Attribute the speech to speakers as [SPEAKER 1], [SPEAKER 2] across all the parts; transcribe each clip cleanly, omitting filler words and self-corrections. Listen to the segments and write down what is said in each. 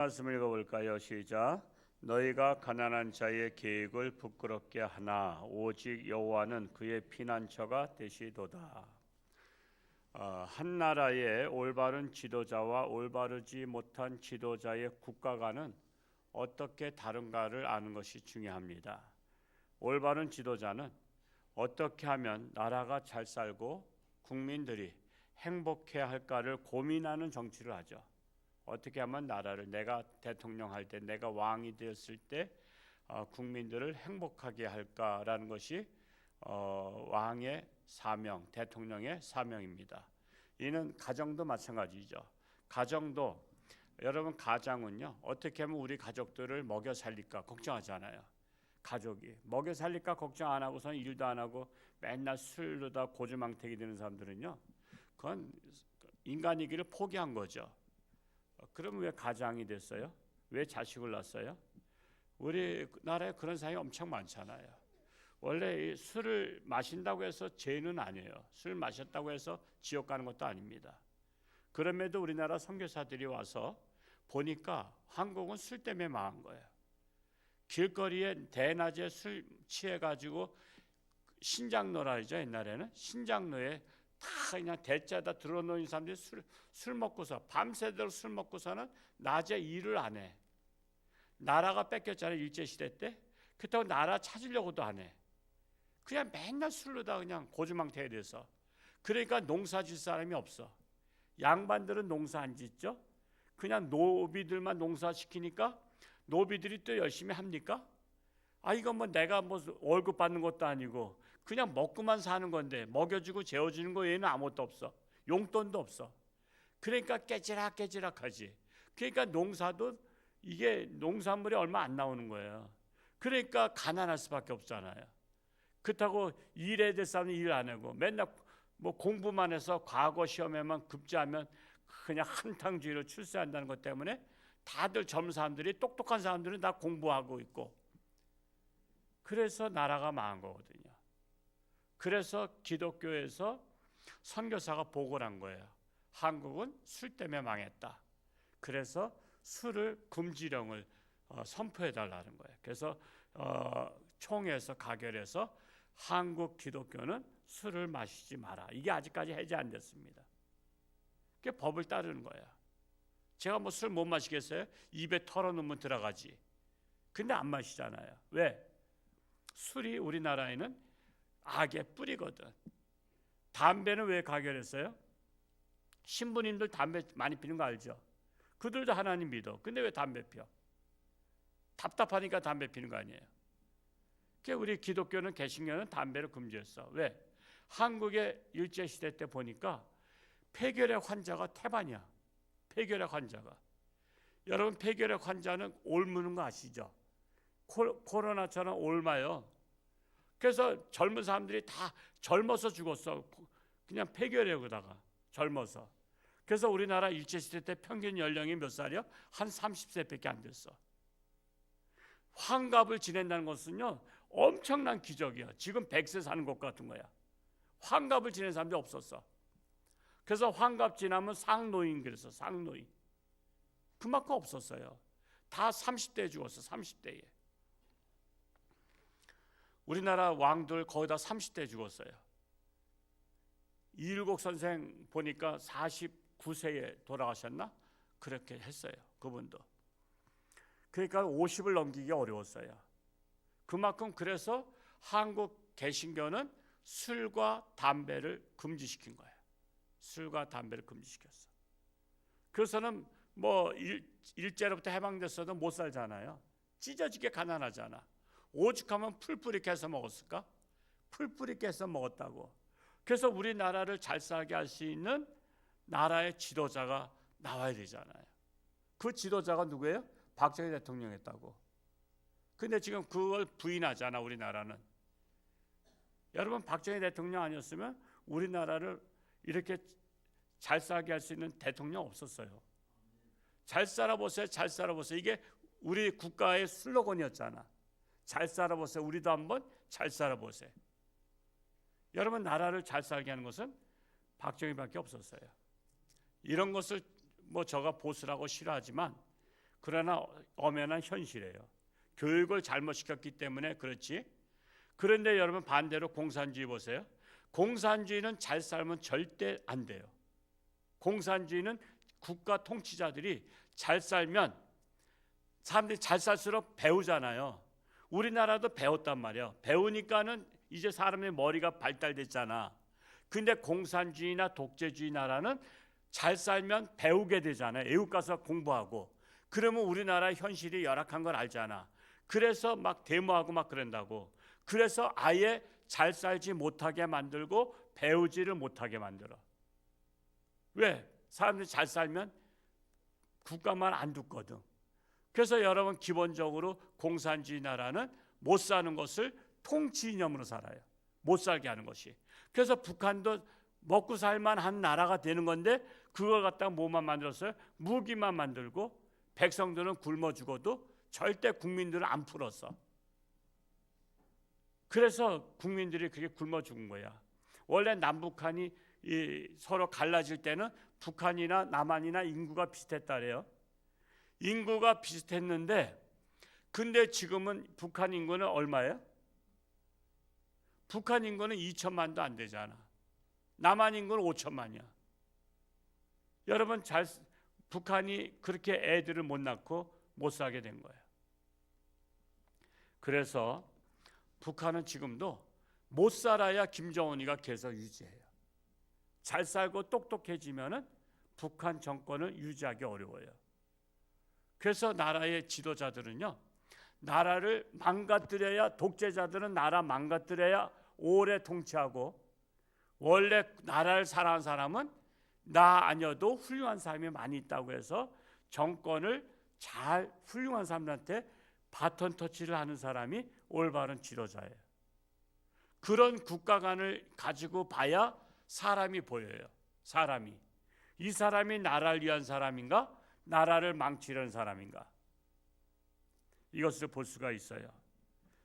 [SPEAKER 1] 말씀을 읽어볼까요? 시작. 너희가 가난한 자의 계획을 부끄럽게 하나 오직 여호와는 그의 피난처가 되시도다. 한 나라의 올바른 지도자와 올바르지 못한 지도자의 국가관은 어떻게 다른가를 아는 것이 중요합니다. 올바른 지도자는 어떻게 하면 나라가 잘 살고 국민들이 행복해 할까를 고민하는 정치를 하죠. 어떻게 하면 나라를, 내가 대통령 할 때, 내가 왕이 되었을 때 국민들을 행복하게 할까라는 것이 왕의 사명, 대통령의 사명입니다. 이는 가정도 마찬가지죠. 가정도, 여러분, 가장은요 어떻게 하면 우리 가족들을 먹여 살릴까 걱정하잖아요. 가족이 먹여 살릴까 걱정 안 하고선 일도 안 하고 맨날 술로다 고주망태기 되는 사람들은요, 그건 인간이기를 포기한 거죠. 그럼 왜 가장이 됐어요? 왜 자식을 낳았어요? 우리나라에 그런 사람이 엄청 많잖아요. 원래 술을 마신다고 해서 죄는 아니에요. 술 마셨다고 해서 지옥 가는 것도 아닙니다. 그럼에도 우리나라 선교사들이 와서 보니까 한국은 술 때문에 망한 거예요. 길거리에 대낮에 술 취해가지고 신장로라 하죠. 옛날에는 신장로에 다 그냥 대자에다 들어놓은 사람들이 술 먹고서 밤새도록 술 먹고서는 낮에 일을 안 해. 나라가 뺏겼잖아요. 일제시대 때. 그렇다고 나라 찾으려고도 안 해. 그냥 맨날 술로다 그냥 고주망태에 돼서. 그러니까 농사 질 사람이 없어. 양반들은 농사 안 짓죠. 그냥 노비들만 농사 시키니까 노비들이 또 열심히 합니까? 이건 뭐 내가 뭐 월급 받는 것도 아니고 그냥 먹고만 사는 건데 먹여주고 재워주는 거 외에는 아무것도 없어. 용돈도 없어. 그러니까 깨지락깨지락하지. 그러니까 농사도 이게 농산물이 얼마 안 나오는 거예요. 그러니까 가난할 수밖에 없잖아요. 그렇다고 일해야 될 사람은 일 안 하고 맨날 뭐 공부만 해서 과거 시험에만 급제하면 그냥 한탕주의로 출세한다는 것 때문에 다들 젊은 사람들이, 똑똑한 사람들은 다 공부하고 있고, 그래서 나라가 망한 거거든요. 그래서 기독교에서 선교사가 보고를 한 거예요. 한국은 술 때문에 망했다. 그래서 술을 금지령을 선포해 달라는 거예요. 그래서 총회에서 가결해서 한국 기독교는 술을 마시지 마라. 이게 아직까지 해제 안 됐습니다. 그게 법을 따르는 거예요. 제가 뭐 술 못 마시겠어요? 입에 털어놓으면 들어가지. 근데 안 마시잖아요. 왜? 술이 우리나라에는 악의 뿌리거든. 담배는 왜 가결했어요? 신부님들 담배 많이 피는 거 알죠? 그들도 하나님 믿어. 근데 왜 담배 피워? 답답하니까 담배 피는 거 아니에요? 그러니까 우리 기독교는, 개신교는 담배를 금지했어. 왜? 한국의 일제시대 때 보니까 폐결핵 환자가 태반이야. 폐결핵 환자가. 여러분, 폐결핵 환자는 옮는 거 아시죠? 코로나처럼 옮아요. 그래서 젊은 사람들이 다 젊어서 죽었어. 그냥 폐결핵에다가 젊어서. 그래서 우리나라 일제시대 때 평균 연령이 몇 살이요? 한 30세밖에 안 됐어. 환갑을 지낸다는 것은요 엄청난 기적이야. 지금 100세 사는 것 같은 거야. 환갑을 지낸 사람들이 없었어. 그래서 환갑 지나면 상노인, 그래서 상노인. 그만큼 없었어요. 다 30대에 죽었어. 30대에. 우리나라 왕들 거의 다 30대에 죽었어요. 이일곡 선생 보니까 49세에 돌아가셨나? 그렇게 했어요. 그분도. 그러니까 50을 넘기기 어려웠어요. 그만큼 그래서 한국 개신교는 술과 담배를 금지시킨 거예요. 술과 담배를 금지시켰어. 그래서는 뭐 일제로부터 해방됐어도 못 살잖아요. 찢어지게 가난하잖아. 오죽하면 풀뿌리 깨서 먹었을까? 풀뿌리 깨서 먹었다고. 그래서 우리나라를 잘 살게 할 수 있는 나라의 지도자가 나와야 되잖아요. 그 지도자가 누구예요? 박정희 대통령이었다고. 근데 지금 그걸 부인하잖아, 우리나라는. 여러분, 박정희 대통령 아니었으면 우리나라를 이렇게 잘 살게 할 수 있는 대통령 없었어요. 잘 살아보세요, 잘 살아보세요. 이게 우리 국가의 슬로건이었잖아. 잘 살아보세요. 우리도 한번 잘 살아보세요. 여러분, 나라를 잘 살게 하는 것은 박정희밖에 없었어요. 이런 것을 뭐 저가 보수라고 싫어하지만 그러나 엄연한 현실이에요. 교육을 잘못 시켰기 때문에 그렇지. 그런데 여러분 반대로 공산주의 보세요. 공산주의는 잘 살면 절대 안 돼요. 공산주의는 국가 통치자들이 잘 살면 사람들이 잘 살수록 배우잖아요. 우리나라도 배웠단 말이야. 배우니까는 이제 사람의 머리가 발달됐잖아. 근데 공산주의나 독재주의 나라는 잘 살면 배우게 되잖아요. 외국 가서 공부하고. 그러면 우리나라 현실이 열악한 걸 알잖아. 그래서 막 데모하고 막 그런다고. 그래서 아예 잘 살지 못하게 만들고 배우지를 못하게 만들어. 왜? 사람들이 잘 살면 국가만 안 두거든. 그래서 여러분 기본적으로 공산주의 나라는 못 사는 것을 통치 이념으로 살아요. 못 살게 하는 것이. 그래서 북한도 먹고 살만한 나라가 되는 건데 그걸 갖다가 뭐만 만들었어요? 무기만 만들고 백성들은 굶어 죽어도 절대 국민들은 안 풀었어. 그래서 국민들이 그렇게 굶어 죽은 거야. 원래 남북한이 서로 갈라질 때는 북한이나 남한이나 인구가 비슷했다래요. 인구가 비슷했는데 근데 지금은 북한 인구는 얼마예요? 북한 인구는 2천만도 안 되잖아. 남한 인구는 5천만이야. 여러분 북한이 그렇게 애들을 못 낳고 못 살게 된 거예요. 그래서 북한은 지금도 못 살아야 김정은이가 계속 유지해요. 잘 살고 똑똑해지면은 북한 정권을 유지하기 어려워요. 그래서 나라의 지도자들은요, 나라를 망가뜨려야, 독재자들은 나라 망가뜨려야 오래 통치하고, 원래 나라를 사랑하는 사람은 나 아니어도 훌륭한 사람이 많이 있다고 해서 정권을 잘 훌륭한 사람들한테 바톤 터치를 하는 사람이 올바른 지도자예요. 그런 국가관을 가지고 봐야 사람이 보여요. 사람이. 이 사람이 나라를 위한 사람인가? 나라를 망치려는 사람인가? 이것을 볼 수가 있어요.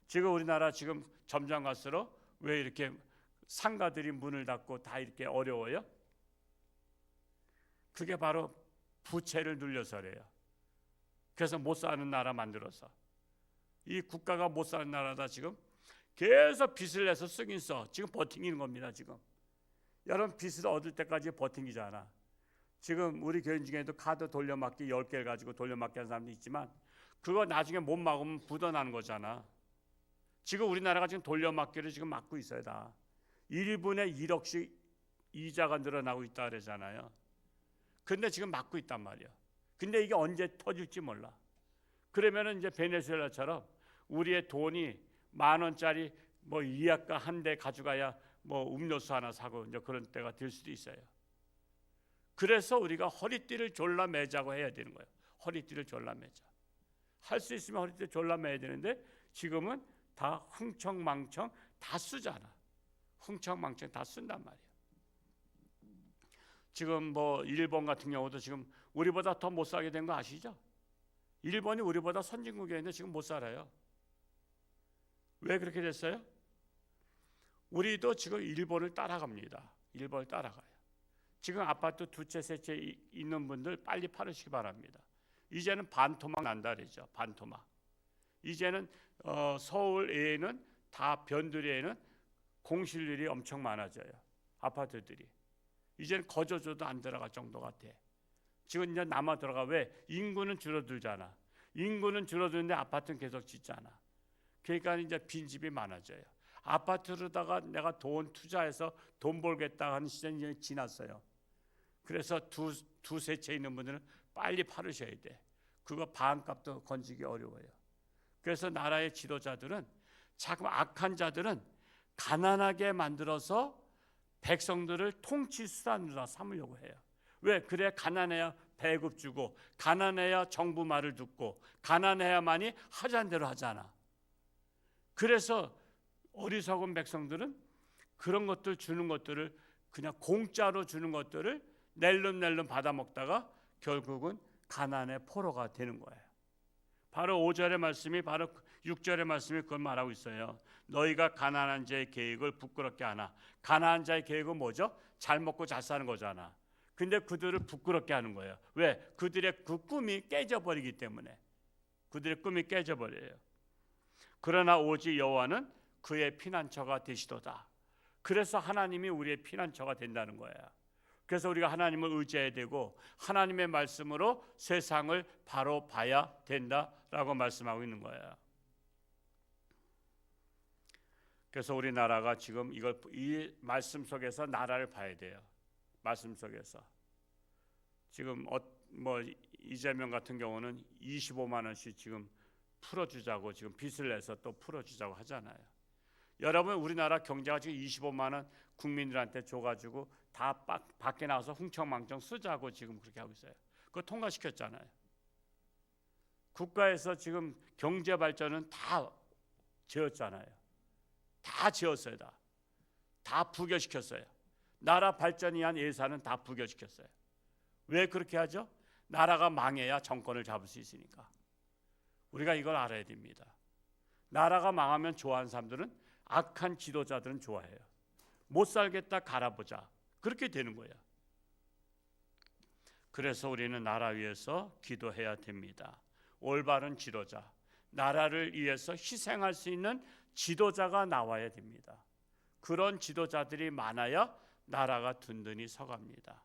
[SPEAKER 1] 지금 우리나라 지금 점점 갈수록 왜 이렇게 상가들이 문을 닫고 다 이렇게 어려워요? 그게 바로 부채를 눌려서래요. 그래서 못 사는 나라 만들어서. 이 국가가 못 사는 나라다 지금 계속 빚을 내서 쓰긴 써. 지금 버티는 겁니다. 지금 여러분 빚을 얻을 때까지 버티기잖아. 지금 우리 교인 중에도 카드 돌려막기 10개를 가지고 돌려막기 하는 사람도 있지만 그거 나중에 못 막으면 부도나는 거잖아. 지금 우리나라가 지금 돌려막기를 지금 막고 있어요. 다 1분에 1억씩 이자가 늘어나고 있다 그러잖아요. 근데 지금 막고 있단 말이야. 근데 이게 언제 터질지 몰라. 그러면은 이제 베네수엘라처럼 우리의 돈이 10,000원짜리 뭐 이약가 한 대 가져가야 뭐 음료수 하나 사고 이제 그런 때가 될 수도 있어요. 그래서 우리가 허리띠를 졸라 매자고 해야 되는 거예요. 허리띠를 졸라 매자. 할 수 있으면 허리띠를 졸라 매야 되는데 지금은 다 흥청망청 다 쓰잖아. 흥청망청 다 쓴단 말이야. 지금 뭐 일본 같은 경우도 지금 우리보다 더 못 살게 된 거 아시죠? 일본이 우리보다 선진국이었는데 지금 못 살아요. 왜 그렇게 됐어요? 우리도 지금 일본을 따라갑니다. 일본을 따라가요. 지금 아파트 두 채, 세 채 있는 분들 빨리 팔으시기 바랍니다. 이제는 반토막 난다 그러죠. 반토막. 이제는 서울 외에는 다 변두리에는 공실률이 엄청 많아져요. 아파트들이. 이제는 거저줘도 안 들어갈 정도 같아. 지금 이제 남아 들어가. 왜? 인구는 줄어들잖아. 인구는 줄어드는데 아파트는 계속 짓잖아. 그러니까 이제 빈집이 많아져요. 아파트로다가 내가 돈 투자해서 돈 벌겠다 하는 시절이 이제 지났어요. 그래서 두세 채 있는 분들은 빨리 팔으셔야 돼. 그거 반값도 건지기 어려워요. 그래서 나라의 지도자들은 자꾸 악한 자들은 가난하게 만들어서 백성들을 통치 수단으로 삼으려고 해요. 왜? 그래 가난해야 배급 주고 가난해야 정부 말을 듣고 가난해야만이 하자는 대로 하잖아. 그래서 어리석은 백성들은 그런 것들 주는 것들을 그냥 공짜로 주는 것들을 낼름낼름 받아먹다가 결국은 가난의 포로가 되는 거예요. 바로 5절의 말씀이 바로 6절의 말씀이 그걸 말하고 있어요. 너희가 가난한 자의 계획을 부끄럽게 하나. 가난한 자의 계획은 뭐죠? 잘 먹고 잘 사는 거잖아. 근데 그들을 부끄럽게 하는 거예요. 왜? 그들의 그 꿈이 깨져버리기 때문에. 그들의 꿈이 깨져버려요. 그러나 오직 여호와는 그의 피난처가 되시도다. 그래서 하나님이 우리의 피난처가 된다는 거예요. 그래서 우리가 하나님을 의지해야 되고 하나님의 말씀으로 세상을 바로 봐야 된다라고 말씀하고 있는 거예요. 그래서 우리나라가 지금 이 말씀 속에서 나라를 봐야 돼요. 말씀 속에서 지금 이재명 같은 경우는 25만 원씩 지금 풀어주자고 지금 빚을 내서 또 풀어주자고 하잖아요. 여러분 우리나라 경제가 지금 25만 원 국민들한테 줘가지고 다 밖에 나가서 흥청망청 쓰자고 지금 그렇게 하고 있어요. 그거 통과시켰잖아요. 국가에서 지금 경제 발전은 다 지었잖아요. 다 지었어요. 다 부결시켰어요. 나라 발전이 한 예산은 다 부결시켰어요. 왜 그렇게 하죠? 나라가 망해야 정권을 잡을 수 있으니까. 우리가 이걸 알아야 됩니다. 나라가 망하면 좋아하는 사람들은 악한 지도자들은 좋아해요. 못 살겠다 갈아보자. 그렇게 되는 거예요. 그래서 우리는 나라 위해서 기도해야 됩니다. 올바른 지도자, 나라를 위해서 희생할 수 있는 지도자가 나와야 됩니다. 그런 지도자들이 많아야 나라가 든든히 서갑니다.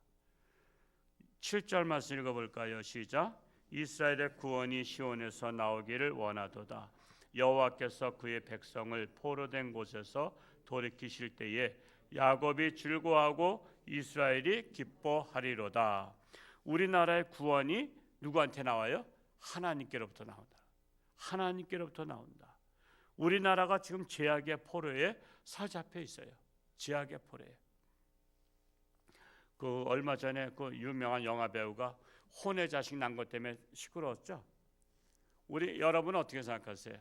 [SPEAKER 1] 7절 말씀 읽어볼까요? 시작. 이스라엘의 구원이 시온에서 나오기를 원하도다. 여호와께서 그의 백성을 포로된 곳에서 돌이키실 때에 야곱이 즐거워하고 이스라엘이 기뻐하리로다. 우리나라의 구원이 누구한테 나와요? 하나님께로부터 나온다. 하나님께로부터 나온다. 우리나라가 지금 죄악의 포로에 사로잡혀 있어요. 죄악의 포로에. 그 얼마 전에 그 유명한 영화 배우가 혼의 자식 난 것 때문에 시끄러웠죠. 우리 여러분은 어떻게 생각하세요?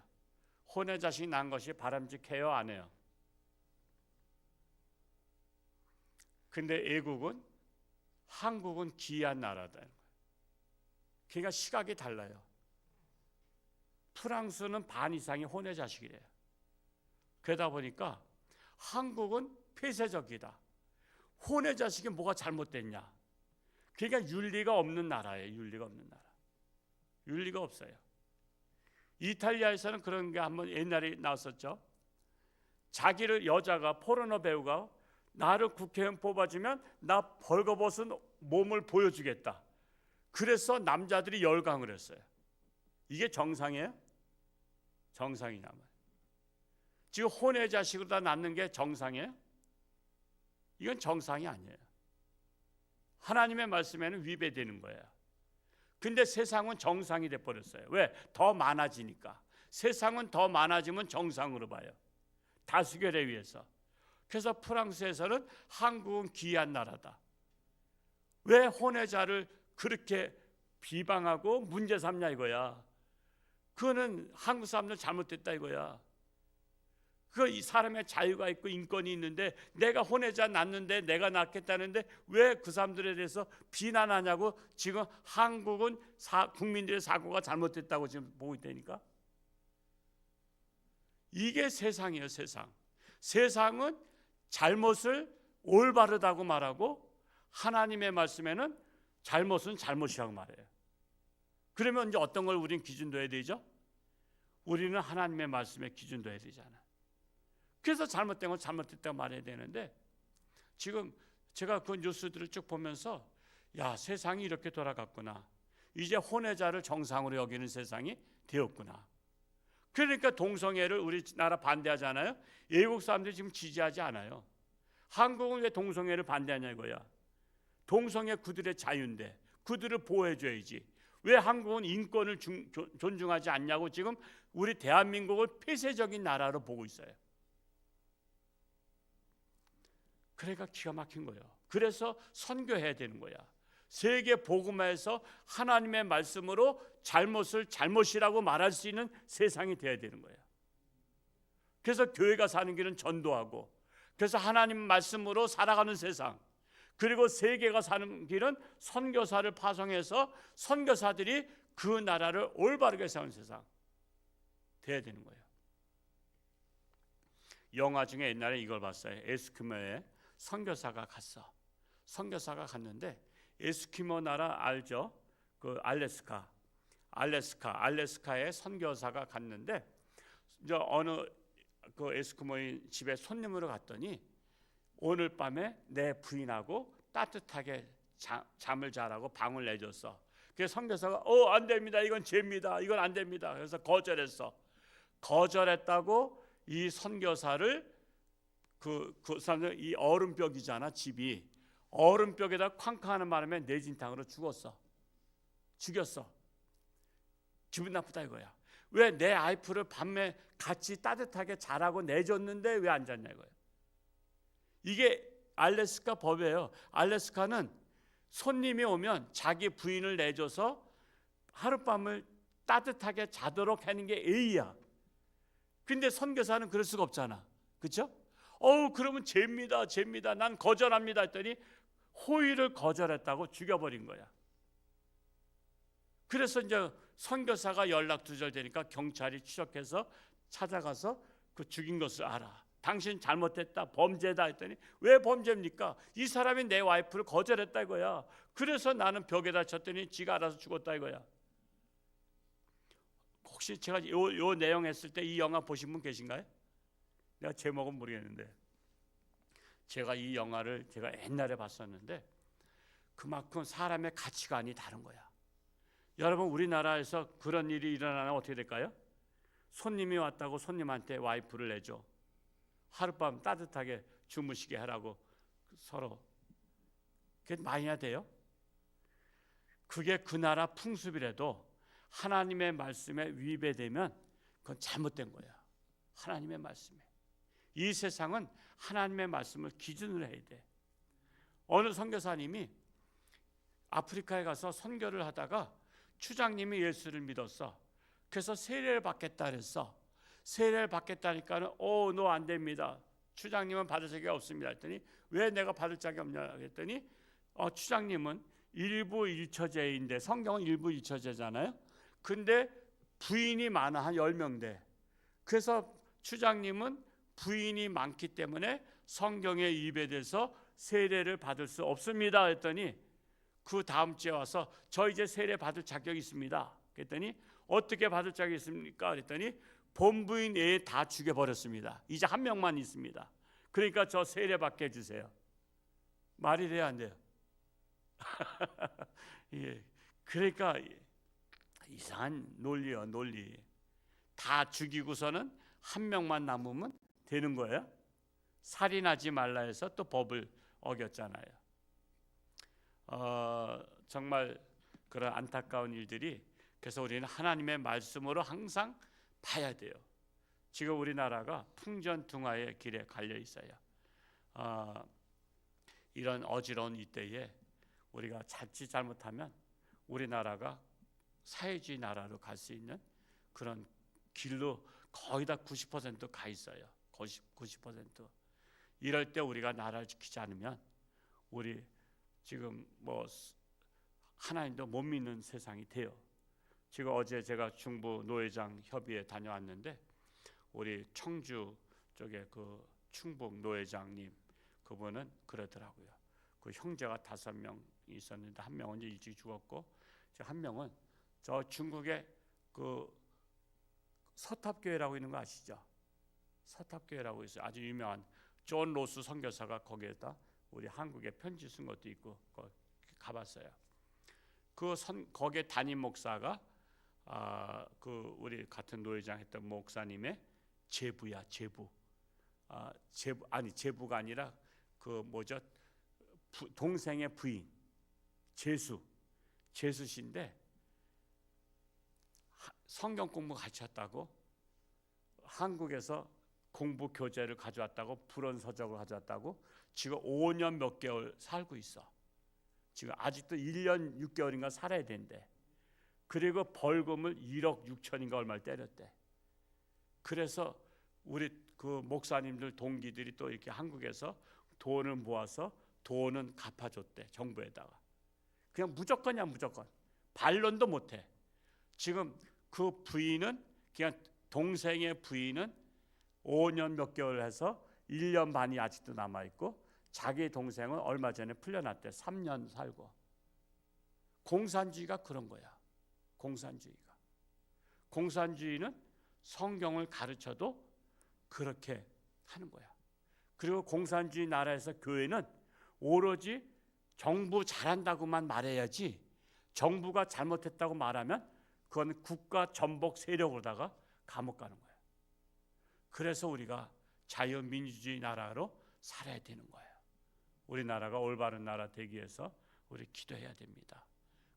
[SPEAKER 1] 혼의 자식 난 것이 바람직해요, 안 해요? 근데 애국은 한국은 기이한 나라다. 그러니까 시각이 달라요. 프랑스는 반 이상이 혼의 자식이래요. 그러다 보니까 한국은 폐쇄적이다. 혼의 자식이 뭐가 잘못됐냐? 그러니까 윤리가 없는 나라예요. 윤리가 없는 나라. 윤리가 없어요. 이탈리아에서는 그런 게 한번 옛날에 나왔었죠. 자기를 여자가 포르노 배우가 나를 국회의원 뽑아주면 나 벌거벗은 몸을 보여주겠다. 그래서 남자들이 열광을 했어요. 이게 정상이에요? 정상이냐면 지금 혼의 자식으로 다 낳는 게 정상이에요? 이건 정상이 아니에요. 하나님의 말씀에는 위배되는 거예요. 근데 세상은 정상이 돼버렸어요. 왜? 더 많아지니까. 세상은 더 많아지면 정상으로 봐요. 다수결에 의해서. 그래서 프랑스에서는 한국은 기이한 나라다. 왜 혼외자를 그렇게 비방하고 문제 삼냐 이거야. 그거는 한국 사람들 잘못됐다 이거야. 그 사람의 자유가 있고 인권이 있는데 내가 혼외자 낳는데 내가 낳겠다는데 왜 그 사람들에 대해서 비난하냐고. 지금 한국은 국민들의 사고가 잘못됐다고 지금 보고 있다니까. 이게 세상이에요. 세상. 세상은 잘못을 올바르다고 말하고 하나님의 말씀에는 잘못은 잘못이라고 말해요. 그러면 이제 어떤 걸 우리는 기준 둬야 되죠? 우리는 하나님의 말씀에 기준 둬야 되잖아. 그래서 잘못된 건 잘못됐다고 말해야 되는데 지금 제가 그 뉴스들을 쭉 보면서 야, 세상이 이렇게 돌아갔구나. 이제 혼외자를 정상으로 여기는 세상이 되었구나. 그러니까 동성애를 우리나라 반대하잖아요. 외국 사람들이 지금 지지하지 않아요. 한국은 왜 동성애를 반대하냐 이거야. 동성애 그들의 자유인데 그들을 보호해줘야지. 왜 한국은 인권을 존중하지 않냐고 지금 우리 대한민국을 폐쇄적인 나라로 보고 있어요. 그러니까 기가 막힌 거예요. 그래서 선교해야 되는 거야. 세계 복음화에서 하나님의 말씀으로 잘못을 잘못이라고 말할 수 있는 세상이 돼야 되는 거예요. 그래서 교회가 사는 길은 전도하고, 그래서 하나님 말씀으로 살아가는 세상, 그리고 세계가 사는 길은 선교사를 파송해서 선교사들이 그 나라를 올바르게 사는 세상 돼야 되는 거예요. 영화 중에 옛날에 이걸 봤어요. 에스키모에 선교사가 갔어. 선교사가 갔는데 에스키모 나라 알죠? 그 알래스카에 선교사가 갔는데 이제 어느 그 에스키모인 집에 손님으로 갔더니 오늘 밤에 내 부인하고 따뜻하게 잠을 자라고 방을 내줬어. 그래서 선교사가 안 됩니다. 이건 죄입니다. 이건 안 됩니다. 그래서 거절했어. 거절했다고 이 선교사를 그 사람들 이 얼음벽이잖아 집이. 얼음벽에다 쾅쾅하는 바람에 내진탕으로 죽였어. 기분 나쁘다 이거야. 왜 내 아이프를 밤에 같이 따뜻하게 자라고 내줬는데 왜 안 잤냐 이거야. 이게 알래스카 법이에요. 알래스카는 손님이 오면 자기 부인을 내줘서 하룻밤을 따뜻하게 자도록 하는 게 예의야. 근데 선교사는 그럴 수가 없잖아. 그렇죠? 그러면 죄입니다. 난 거절합니다 했더니 호의를 거절했다고 죽여버린 거야. 그래서 이제 선교사가 연락 두절되니까 경찰이 추적해서 찾아가서 그 죽인 것을 알아. 당신 잘못했다, 범죄다 했더니 왜 범죄입니까? 이 사람이 내 와이프를 거절했다 이거야. 그래서 나는 벽에다 쳤더니 지가 알아서 죽었다 이거야. 혹시 제가 요 내용 했을 때 이 영화 보신 분 계신가요? 내가 제목은 모르겠는데 제가 이 영화를 제가 옛날에 봤었는데 그만큼 사람의 가치관이 다른 거야. 여러분 우리나라에서 그런 일이 일어나면 어떻게 될까요? 손님이 왔다고 손님한테 와이프를 내줘. 하룻밤 따뜻하게 주무시게 하라고 서로. 그게 많이 해야 돼요? 그게 그 나라 풍습이라도 하나님의 말씀에 위배되면 그건 잘못된 거야. 하나님의 말씀에. 이 세상은 하나님의 말씀을 기준으로 해야 돼. 어느 선교사님이 아프리카에 가서 선교를 하다가 추장님이 예수를 믿었어. 그래서 세례를 받겠다 그랬어. 세례를 받겠다니까는 너 안 됩니다. 추장님은 받을 자격이 없습니다 했더니 왜 내가 받을 자격이 없냐 했더니 추장님은 일부 일처제인데 성경은 일부 일처제잖아요. 근데 부인이 많아. 한 10명 돼. 그래서 추장님은 부인이 많기 때문에 성경에 위배돼서 세례를 받을 수 없습니다 했더니 그 다음 주에 와서 저 이제 세례 받을 자격이 있습니다. 그랬더니 어떻게 받을 자격이 있습니까? 그랬더니 본부인 애 다 죽여버렸습니다. 이제 한 명만 있습니다. 그러니까 저 세례 받게 해주세요. 말이 돼야 안 돼요? 예. 그러니까 이상한 논리요, 논리. 다 죽이고서는 한 명만 남으면 되는 거예요. 살인하지 말라 해서 또 법을 어겼잖아요. 정말 그런 안타까운 일들이. 그래서 우리는 하나님의 말씀으로 항상 봐야 돼요. 지금 우리나라가 풍전등화의 길에 갈려 있어요. 이런 어지러운 이때에 우리가 자칫 잘못하면 우리나라가 사회주의 나라로 갈 수 있는 그런 길로 거의 다 90% 가 있어요. 90%. 이럴 때 우리가 나라를 지키지 않으면 우리 지금 뭐 하나님도 못 믿는 세상이 돼요. 지금 어제 제가 중부 노회장 협의회 다녀왔는데 우리 청주 쪽에 그 충북 노회장님 그분은 그러더라고요. 그 형제가 5명 있었는데 한 명은 이제 일찍 죽었고 한 명은 저 중국에 그 서탑교회라고 있는 거 아시죠? 서탑교회라고 있어요. 아주 유명한 존 로스 선교사가 거기에다 우리 한국에 편지 쓴 것도 있고 가봤어요. 거기에 담임 목사가 그 우리 같은 노회장 했던 목사님의 제부야, 제부. 제부가 아니라 그 뭐죠? 동생의 부인, 제수신데 성경 공부 같이 했다고 한국에서 공부 교재를 가져왔다고 불원 서적을 가져왔다고 지금 5년 몇 개월 살고 있어. 지금 아직도 1년 6개월인가 살아야 된대. 그리고 벌금을 1억 6천인가 얼마를 때렸대. 그래서 우리 그 목사님들 동기들이 또 이렇게 한국에서 돈을 모아서 돈은 갚아줬대. 정부에다가. 그냥 무조건이야, 무조건. 반론도 못해. 지금 그 부인은 그냥 동생의 부인은 5년 몇 개월 해서 1년 반이 아직도 남아있고 자기 동생은 얼마 전에 풀려났대. 3년 살고. 공산주의가 그런 거야. 공산주의는 성경을 가르쳐도 그렇게 하는 거야. 그리고 공산주의 나라에서 교회는 오로지 정부 잘한다고만 말해야지, 정부가 잘못했다고 말하면 그건 국가 전복 세력으로다가 감옥 가는 거야. 그래서 우리가 자유민주주의 나라로 살아야 되는 거예요. 우리나라가 올바른 나라 되기 위해서 우리 기도해야 됩니다.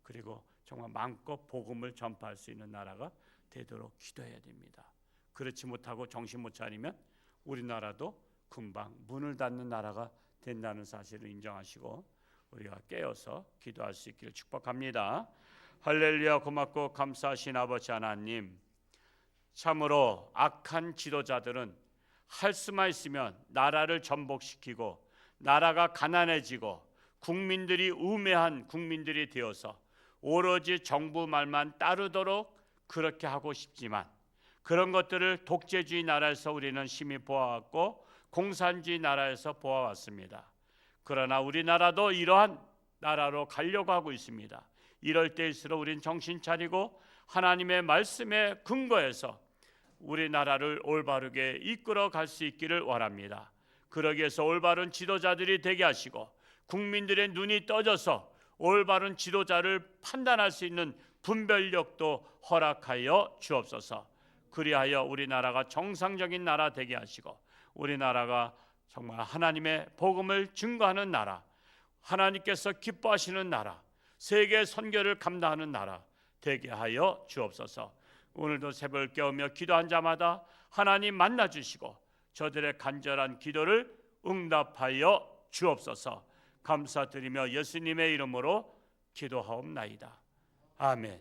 [SPEAKER 1] 그리고 정말 마음껏 복음을 전파할 수 있는 나라가 되도록 기도해야 됩니다. 그렇지 못하고 정신 못 차리면 우리나라도 금방 문을 닫는 나라가 된다는 사실을 인정하시고 우리가 깨어서 기도할 수 있기를 축복합니다. 할렐루야. 고맙고 감사하신 아버지 하나님, 참으로 악한 지도자들은 할 수만 있으면 나라를 전복시키고 나라가 가난해지고 국민들이 우매한 국민들이 되어서 오로지 정부 말만 따르도록 그렇게 하고 싶지만, 그런 것들을 독재주의 나라에서 우리는 심히 보아왔고 공산주의 나라에서 보아왔습니다. 그러나 우리나라도 이러한 나라로 가려고 하고 있습니다. 이럴 때일수록 우린 정신 차리고 하나님의 말씀에 근거해서 우리나라를 올바르게 이끌어 갈 수 있기를 원합니다. 그러기 위해서 올바른 지도자들이 되게 하시고 국민들의 눈이 떠져서 올바른 지도자를 판단할 수 있는 분별력도 허락하여 주옵소서. 그리하여 우리나라가 정상적인 나라 되게 하시고 우리나라가 정말 하나님의 복음을 증거하는 나라, 하나님께서 기뻐하시는 나라, 세계 선교를 감당하는 나라 되게 하여 주옵소서. 오늘도 새벽을 깨우며 기도한 자마다 하나님 만나 주시고 저들의 간절한 기도를 응답하여 주옵소서. 감사드리며 예수님의 이름으로 기도하옵나이다. 아멘.